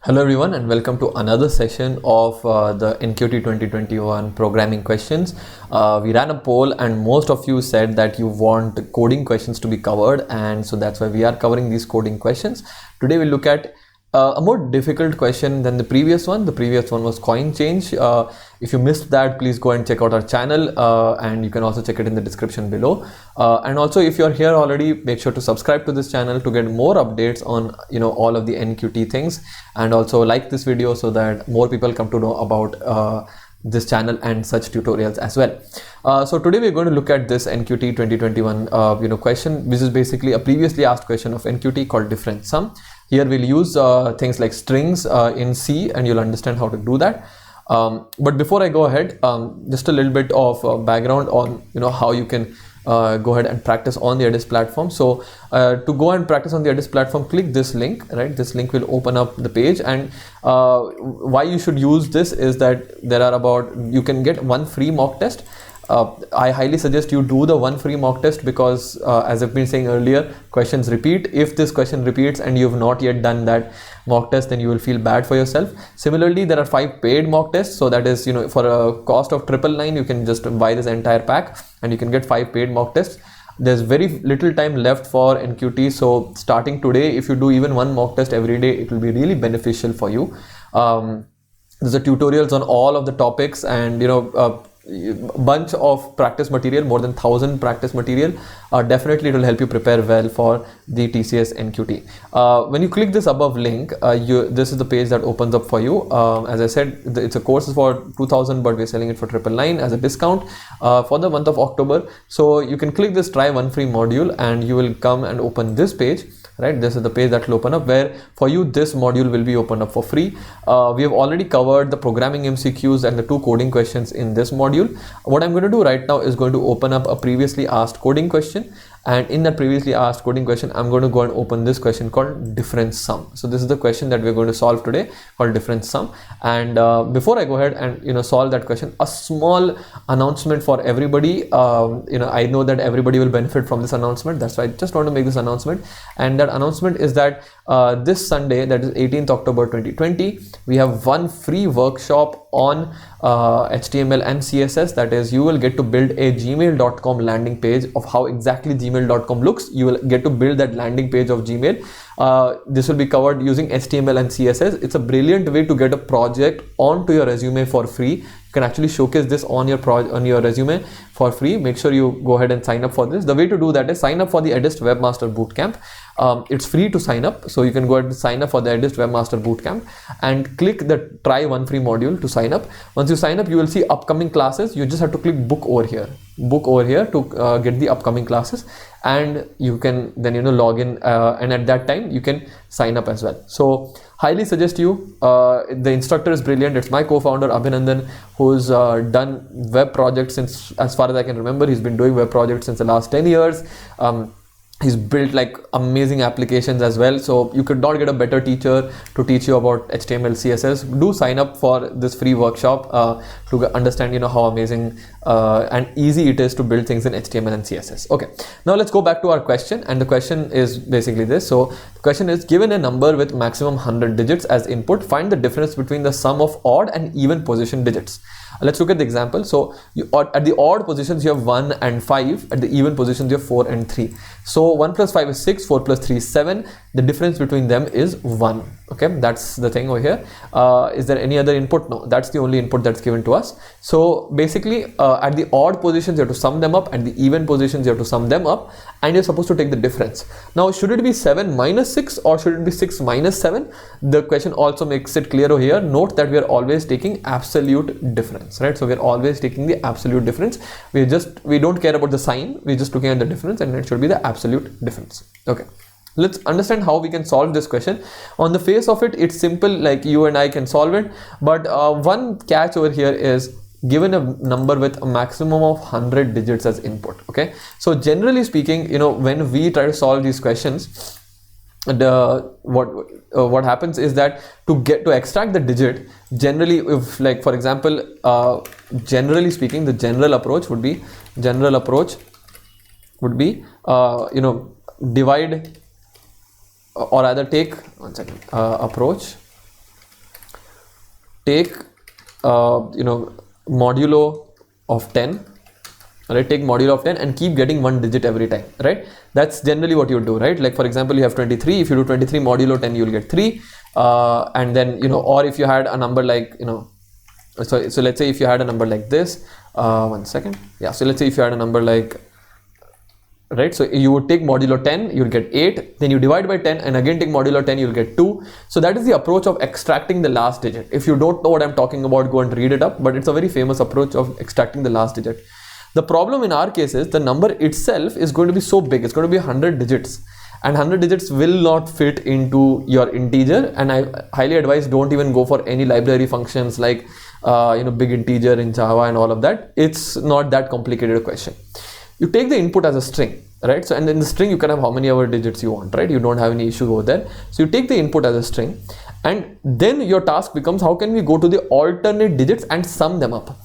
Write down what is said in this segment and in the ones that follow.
Hello everyone and welcome to another session of the NQT 2021 programming questions. We ran a poll and most of you said that you want coding questions to be covered, and so that's why we are covering these coding questions. Today we'll look at a more difficult question than the previous one. The previous one was coin change. If you missed that, please go and check out our channel, and you can also check it in the description below. And also, if you're here already, make sure to subscribe to this channel to get more updates on all of the NQT things, and also like this video so that more people come to know about this channel and such tutorials as well. So today we're going to look at this NQT 2021 question, which is basically a previously asked question of NQT called difference sum. Here we'll use things like strings in C, and you'll understand how to do that. But before I go ahead, just a little bit of background on how you can go ahead and practice on the Edis platform. So to go and practice on the Edis platform, click this link, right? This link will open up the page, and why you should use this is that you can get one free mock test. I highly suggest you do the one free mock test because as I've been saying earlier, questions repeat. If this question repeats and you've not yet done that mock test, then you will feel bad for yourself. Similarly, there are 5 paid mock tests, so that is for a cost of 999 you can just buy this entire pack and you can get 5 paid mock tests. There's very little time left for NQT, so starting today, if you do even one mock test every day, it will be really beneficial for you. There's a tutorials on all of the topics, and bunch of practice material, more than 1000 practice material. Definitely it will help you prepare well for the TCS NQT. When you click this above link, this is the page that opens up for you. As I said, it's a course for 2000, but we're selling it for 999 as a discount for the month of October. So you can click this try one free module and you will come and open this page. Right, this is the page that will open up, where for you this module will be opened up for free. We have already covered the programming MCQs and the 2 coding questions in this module. What I'm going to do right now is going to open up a previously asked coding question, and in that previously asked coding question, I'm going to go and open this question called difference sum. So this is the question that we're going to solve today, called difference sum. And before I go ahead and solve that question, a small announcement for everybody. I know that everybody will benefit from this announcement. That's why I just want to make this announcement. And that announcement is that this Sunday, that is 18th October 2020, we have one free workshop on HTML and CSS. That is, you will get to build a gmail.com landing page of how exactly gmail.com looks. You will get to build that landing page of Gmail. This will be covered using HTML and CSS. It's a brilliant way to get a project onto your resume for free. You can actually showcase this on your resume for free. Make sure you go ahead and sign up for this. The way to do that is sign up for the Edis Webmaster Bootcamp. It's free to sign up, so you can go ahead and sign up for the Edis Webmaster Bootcamp and click the try one free module to sign up. Once you sign up, you will see upcoming classes. You just have to click book over here to get the upcoming classes, and you can then log in, and at that time you can sign up as well. So highly suggest you. The instructor is brilliant. It's my co-founder Abhinandan, who's done web projects since, as far as I can remember, he's been doing web projects since the last 10 years. He's built like amazing applications as well. So you could not get a better teacher to teach you about HTML, CSS. Do sign up for this free workshop to understand how amazing and easy it is to build things in HTML and CSS. Okay, now let's go back to our question, and the question is basically this. So the question is, given a number with maximum 100 digits as input, find the difference between the sum of odd and even position digits. Let's look at the example. So at the odd positions you have 1 and 5, at the even positions you have 4 and 3. So 1 plus 5 is 6, 4 plus 3 is 7. The difference between them is 1. Okay, that's the thing over here. Is there any other input? No, that's the only input that's given to us. So basically at the odd positions you have to sum them up, at the even positions you have to sum them up, and you're supposed to take the difference. Now, should it be 7 minus 6 or should it be 6 minus 7? The question also makes it clear over here. Note that we are always taking absolute difference, right? So we're always taking the absolute difference. We don't care about the sign. We're just looking at the difference, and it should be the absolute difference. Okay, let's understand how we can solve this question. On the face of it, it's simple, like you and I can solve it, but one catch over here is, given a number with a maximum of 100 digits as input. Okay, so generally speaking, when we try to solve these questions, what happens is that to extract the digit, generally, if, like, for example, generally speaking, the general approach would be divide, or rather take approach take modulo of 10, right? Take modulo of 10 and keep getting one digit every time, right? That's generally what you do, right? Like for example, you have 23. If you do 23 modulo 10, you'll get 3. And then or if you had a number like so let's say if you had a number like this, one second, yeah, so let's say if you had a number like, right, so you would take modulo 10, you'll get 8, then you divide by 10 and again take modulo 10, you'll get 2. So that is the approach of extracting the last digit. If you don't know what I'm talking about, go and read it up, but it's a very famous approach of extracting the last digit. The problem in our case is the number itself is going to be so big, it's going to be 100 digits, and 100 digits will not fit into your integer. And I highly advise don't even go for any library functions like big integer in Java and all of that. It's not that complicated a question. You take the input as a string, right? So and in the string you can have how many ever digits you want, right? You don't have any issue over there. So you take the input as a string, and then your task becomes how can we go to the alternate digits and sum them up.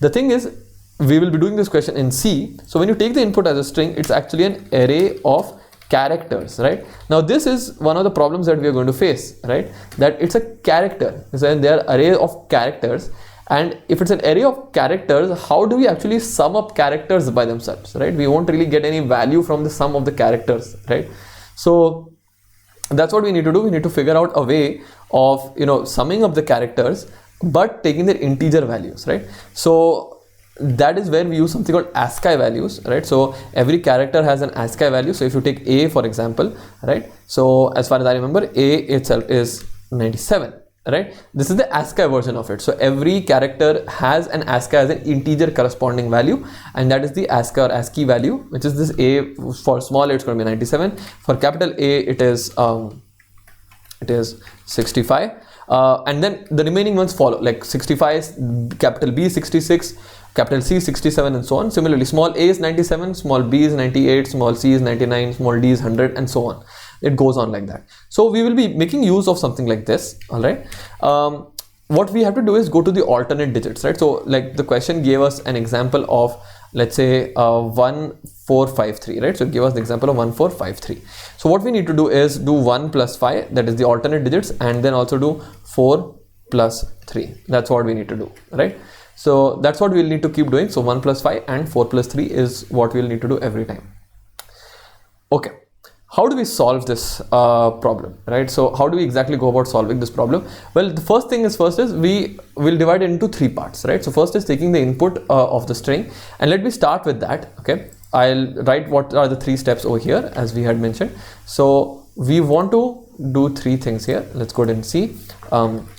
The thing is, we will be doing this question in C. So when you take the input as a string, it's actually an array of characters, right? Now this is one of the problems that we are going to face, right? That it's a character, so there are array of characters, and if it's an array of characters, how do we actually sum up characters by themselves, right? We won't really get any value from the sum of the characters, right? So that's what we need to do. We need to figure out a way of summing up the characters but taking their integer values, right? So that is where we use something called ASCII values, right? So every character has an ASCII value. So if you take A for example, right? So as far as I remember, A itself is 97, right? This is the ASCII version of it. So every character has an ASCII as an integer corresponding value, and that is the ASCII or ASCII value, which is this A. For small a it's going to be 97. For capital A it is 65, and then the remaining ones follow, like 65, capital B 66, capital C 67, and so on. Similarly, small a is 97, small b is 98, small c is 99, small d is 100, and so on. It goes on like that. So we will be making use of something like this, all right? What we have to do is go to the alternate digits, right? So like the question gave us an example of, let's say 1453, right? So give us the example of 1453. So what we need to do is do 1 plus 5, that is the alternate digits, and then also do 4 plus 3. That's what we need to do, right? So that's what we'll need to keep doing. So 1 plus 5 and 4 plus 3 is what we'll need to do every time. Okay, how do we solve this problem, right? So how do we exactly go about solving this problem? Well, the first thing is we will divide it into 3 parts, right? So first is taking the input of the string, and let me start with that. Okay, I'll write what are the 3 steps over here as we had mentioned. So we want to do 3 things here. Let's go ahead and see.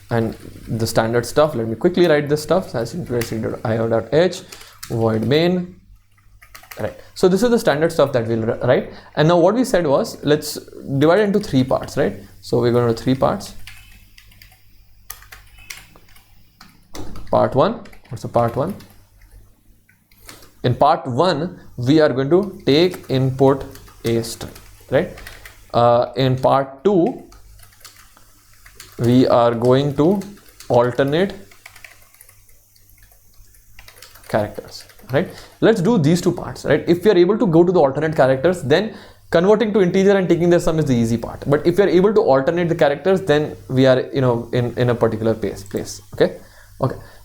And the standard stuff, let me quickly write this stuff. So io.h void main, right? So this is the standard stuff that we'll write. And now what we said was, let's divide it into 3 parts, right? So we're going to do 3 parts. Part 1, what's the part 1? In part 1, we are going to take input a string, right? In part 2, we are going to alternate characters, right? Let's do these 2 parts, right? If we are able to go to the alternate characters, then converting to integer and taking their sum is the easy part. But if we are able to alternate the characters, then we are in a particular place. Okay.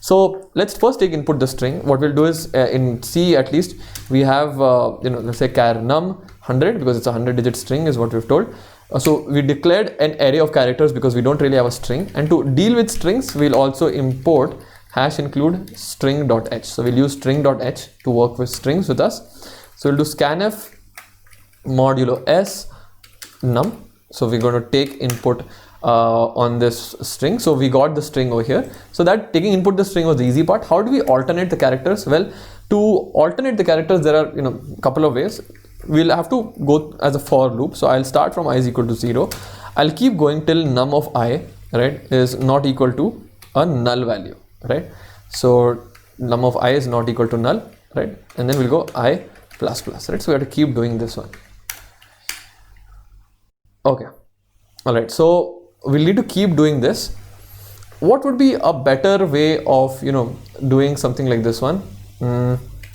So let's first take input the string. What we'll do is in C at least we have let's say char num 100, because it's a 100-digit string is what we've told. So we declared an array of characters because we don't really have a string, and to deal with strings we'll also import #include string.h. So we'll use string.h to work with strings with us. So we'll do scanf modulo s num. So we're going to take input on this string. So we got the string over here. So that taking input the string was the easy part. How do we alternate the characters? Well, to alternate the characters there are a couple of ways. We'll have to go as a for loop. So I'll start from I is equal to 0. I'll keep going till num of I, right, is not equal to a null value, right? So num of I is not equal to null, right? And then we'll go I plus plus, right? So we have to keep doing this one. Okay, all right, so we'll need to keep doing this. What would be a better way of doing something like this one?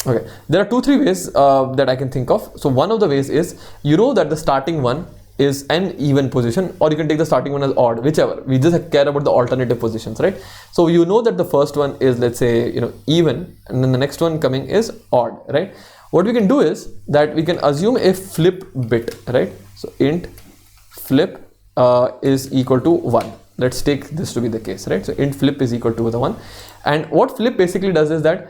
Okay, there are 2-3 ways that I can think of. So one of the ways is, that the starting one is an even position, or you can take the starting one as odd, whichever. We just care about the alternative positions, right? So you know that the first one is, let's say, even, and then the next one coming is odd, right? What we can do is that we can assume a flip bit, right? So int flip is equal to 1. Let's take this to be the case, right? So int flip is equal to the 1. And what flip basically does is that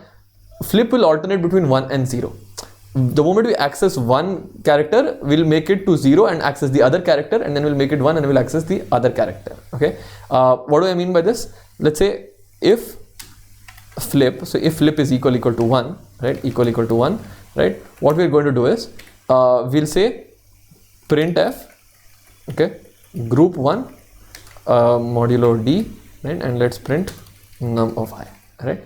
flip will alternate between 1 and 0. The moment we access one character, we'll make it to 0 and access the other character, and then we'll make it 1 and we'll access the other character. Okay. What do I mean by this? Let's say if flip, so if flip is equal to 1, right? Equal to 1, right? What we're going to do is we'll say printf, okay, group 1 modulo d, right? And let's print num of I, right?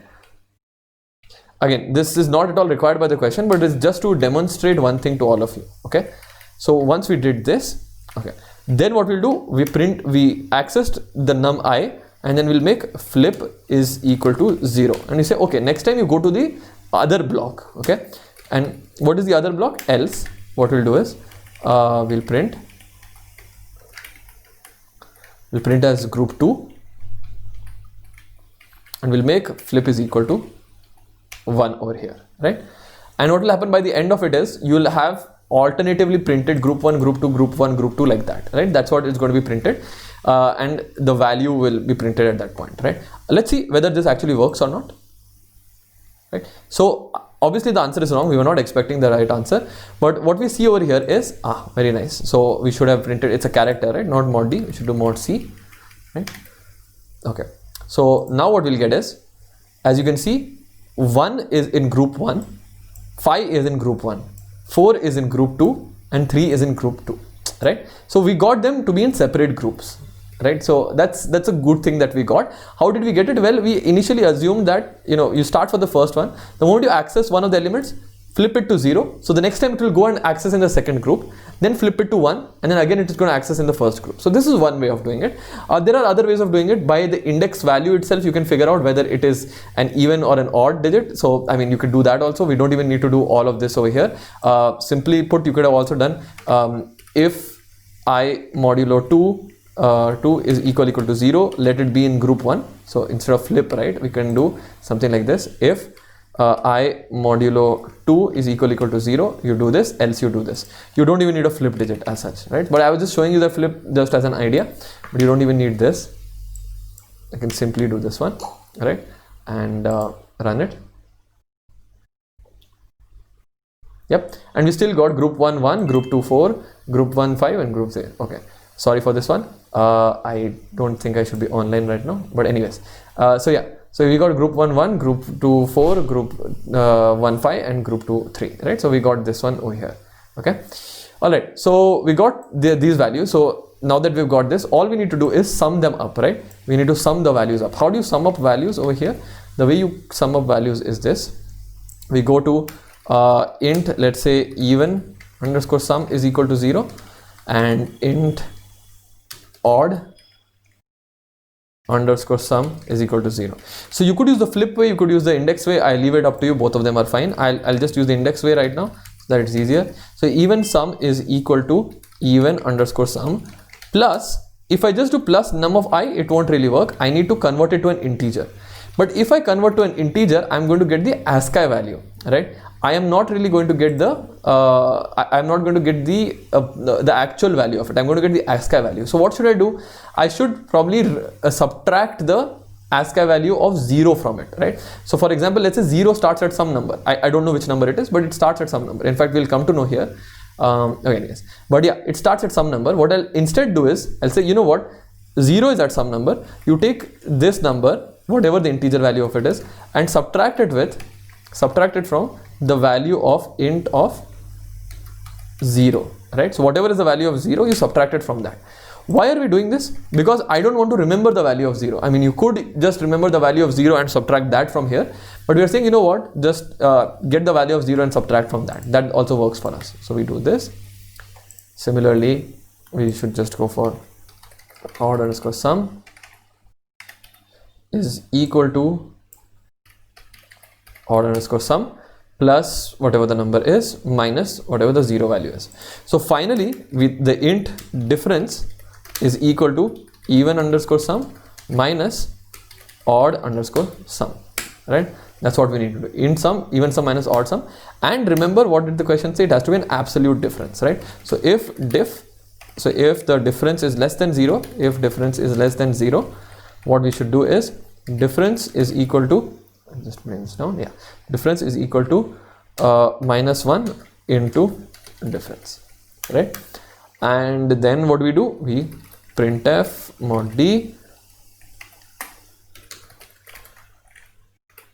Again, this is not at all required by the question, but it's just to demonstrate one thing to all of you. Okay. So once we did this, okay, then what we'll do, we accessed the num I, and then we'll make flip is equal to 0. And you say, okay, next time you go to the other block. Okay. And what is the other block? Else. What we'll do is we'll print as group 2, and we'll make flip is equal to 1 over here, right? And what will happen by the end of it is you will have alternatively printed group 1, group 2, group 1, group 2, like that, right? That's what is going to be printed, and the value will be printed at that point, right? Let's see whether this actually works or not, right? So obviously the answer is wrong. We were not expecting the right answer, but what we see over here is very nice. So we should have printed, it's a character, right? Not mod D, we should do mod C, right? Okay. So now what we'll get is, as you can see, 1 is in group 1, 5 is in group 1, 4 is in group 2, and 3 is in group 2, right? So we got them to be in separate groups, right? So that's a good thing that we got. How did we get it? Well, we initially assumed that, you start for the first one. The moment you access one of the elements, flip it to 0. So the next time it will go and access in the second group, then flip it to 1, and then again it is going to access in the first group. So this is one way of doing it. There are other ways of doing it. By the index value itself, you can figure out whether it is an even or an odd digit. So I mean, you could do that also. We don't even need to do all of this over here. Simply put, you could have also done if I modulo 2 is equal to 0, let it be in group 1. So instead of flip, right, we can do something like this. If I modulo 2 is equal to 0, you do this, else you do this. You don't even need a flip digit as such, right? But I was just showing you the flip just as an idea, but you don't even need this. I can simply do this one, right? And run it. Yep. And we still got group 1 1, group 2 4, group 1 5, and group 0. Okay. Sorry for this one. I don't think I should be online right now, but anyways, so yeah. So we got group 1 1, group 2 4, group 1 5, and group 2 3, right? So we got this one over here. Okay. All right. So we got these values. So now that we've got this, all we need to do is sum them up, right? We need to sum the values up. How do you sum up values over here? The way you sum up values is this. We go to int, let's say even underscore sum is equal to 0, and int odd underscore sum is equal to 0. So you could use the flip way, you could use the index way. I leave it up to you. Both of them are fine. I'll just use the index way right now so that it's easier. So even sum is equal to even underscore sum plus, if I just do plus num of I, it won't really work. I need to convert it to an integer. But if I convert to an integer, I'm going to get the ASCII value, right? I am not really going to get the I'm not going to get the actual value of it. I'm going to get the ASCII value. So what should I do? I should probably subtract the ASCII value of 0 from it, right? So for example, let's say 0 starts at some number. I don't know which number it is, but it starts at some number. In fact, we'll come to know here. Okay, yes. But yeah, it starts at some number. What I'll instead do is, I'll say, you know what? 0 is at some number. You take this number, whatever the integer value of it is, and subtract it from the value of int of 0, right? So whatever is the value of 0, you subtract it from that. Why are we doing this? Because I don't want to remember the value of 0. I mean, you could just remember the value of 0 and subtract that from here, but we are saying, you know what, just get the value of 0 and subtract from that. That also works for us. So we do this. Similarly, we should just go for odd underscore sum is equal to odd underscore sum, plus whatever the number is minus whatever the zero value is. So finally, with the int difference is equal to even underscore sum minus odd underscore sum, right? That's what we need to do. Int sum, even sum minus odd sum. And remember, what did the question say? It has to be an absolute difference, right? So if the difference is less than 0, what we should do is difference is equal to, just bring this down, yeah, difference is equal to minus 1 into difference, right? And then what we do? We printf mod d.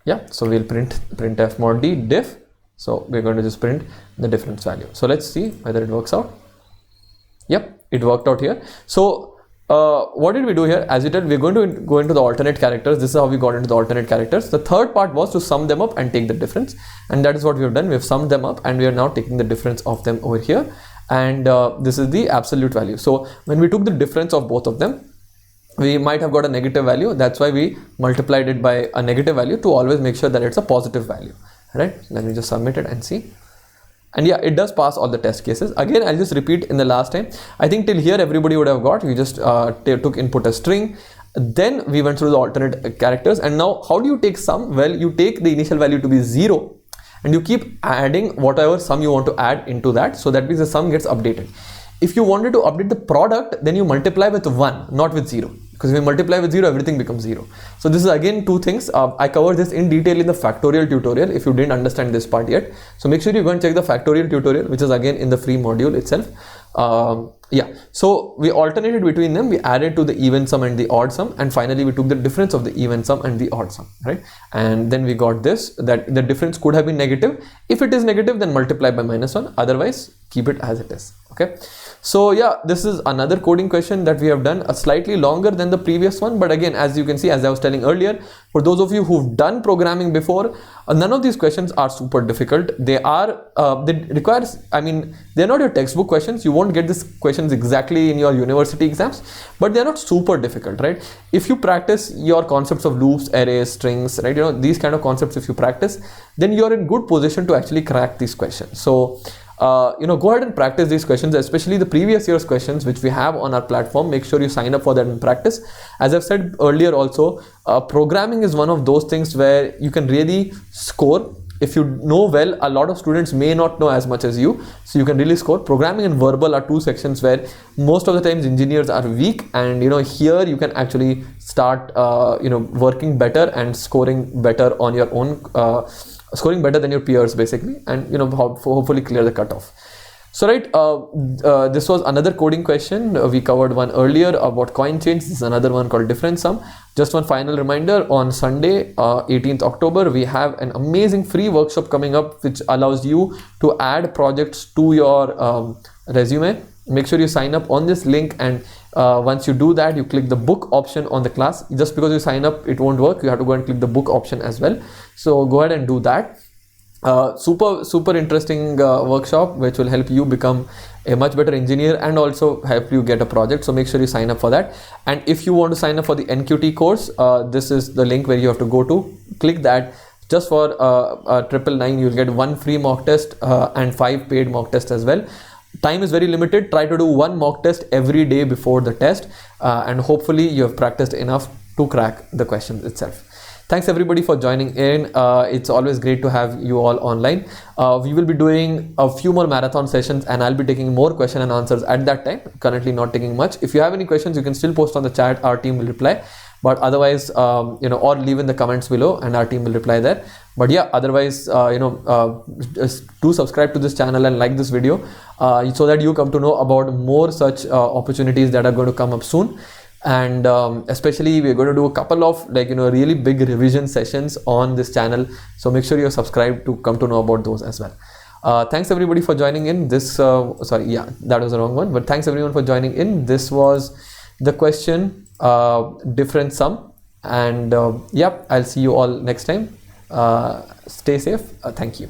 Yeah, so we'll printf mod d diff. So we're going to just print the difference value. So let's see whether it works out. Yep, it worked out here. So what did we do here? As you tell, we're going to go into the alternate characters. This is how we got into the alternate characters. The third part was to sum them up and take the difference, and that is what we have done. We have summed them up and we are now taking the difference of them over here, and this is the absolute value. So when we took the difference of both of them, we might have got a negative value. That's why we multiplied it by a negative value to always make sure that it's a positive value, right? Let me just submit it and see. And yeah, it does pass all the test cases. Again, I'll just repeat in the last time. I think till here everybody would have got. We just took input a string, then we went through the alternate characters. And now how do you take sum? Well, you take the initial value to be 0 and you keep adding whatever sum you want to add into that. So that means the sum gets updated. If you wanted to update the product, then you multiply with 1, not with 0. Because if you multiply with 0, everything becomes 0. So this is again two things. I covered this in detail in the factorial tutorial if you didn't understand this part yet. So make sure you go and check the factorial tutorial, which is again in the free module itself. Yeah, so we alternated between them. We added to the even sum and the odd sum, and finally we took the difference of the even sum and the odd sum, right? And then we got this, that the difference could have been negative. If it is negative, then multiply by -1. Otherwise, keep it as it is. Okay. So yeah, this is another coding question that we have done, a slightly longer than the previous one. But again, as you can see, as I was telling earlier, for those of you who've done programming before, none of these questions are super difficult. They are, they require, I mean, they're not your textbook questions. You won't get these questions exactly in your university exams, but they're not super difficult, right? If you practice your concepts of loops, arrays, strings, right, you know, these kind of concepts, if you practice, then you're in good position to actually crack these questions. So you know, go ahead and practice these questions, especially the previous year's questions which we have on our platform. Make sure you sign up for that and practice. As I've said earlier also, programming is one of those things where you can really score. If you know well, a lot of students may not know as much as you, so you can really score. Programming and verbal are two sections where most of the times engineers are weak, and you know, here you can actually start you know, working better and scoring better on your own, scoring better than your peers basically, and you know, hopefully clear the cutoff. So right, this was another coding question. We covered one earlier about coin change. This is another one called difference sum. Just one final reminder, on Sunday 18th October we have an amazing free workshop coming up which allows you to add projects to your resume. Make sure you sign up on this link, and once you do that, you click the book option on the class. Just because you sign up, it won't work. You have to go and click the book option as well. So go ahead and do that. Super interesting workshop which will help you become a much better engineer and also help you get a project. So make sure you sign up for that. And if you want to sign up for the NQT course, this is the link where you have to go to. Click that. Just for 999, you'll get 1 free mock test and 5 paid mock tests as well. Time is very limited. Try to do 1 mock test every day before the test, and hopefully you have practiced enough to crack the questions itself. Thanks everybody for joining in. It's always great to have you all online. We will be doing a few more marathon sessions, and I'll be taking more question and answers at that time. Currently not taking much. If you have any questions, you can still post on the chat. Our team will reply. But otherwise, you know, or leave in the comments below and our team will reply there. But yeah, otherwise, you know, just do subscribe to this channel and like this video so that you come to know about more such opportunities that are going to come up soon. And especially we're going to do a couple of, like, you know, really big revision sessions on this channel. So make sure you're subscribed to come to know about those as well. Thanks everybody for joining in. This, sorry, yeah, that was the wrong one. But thanks everyone for joining in. This was the question, difference sum. And yeah, I'll see you all next time. Stay safe. Thank you.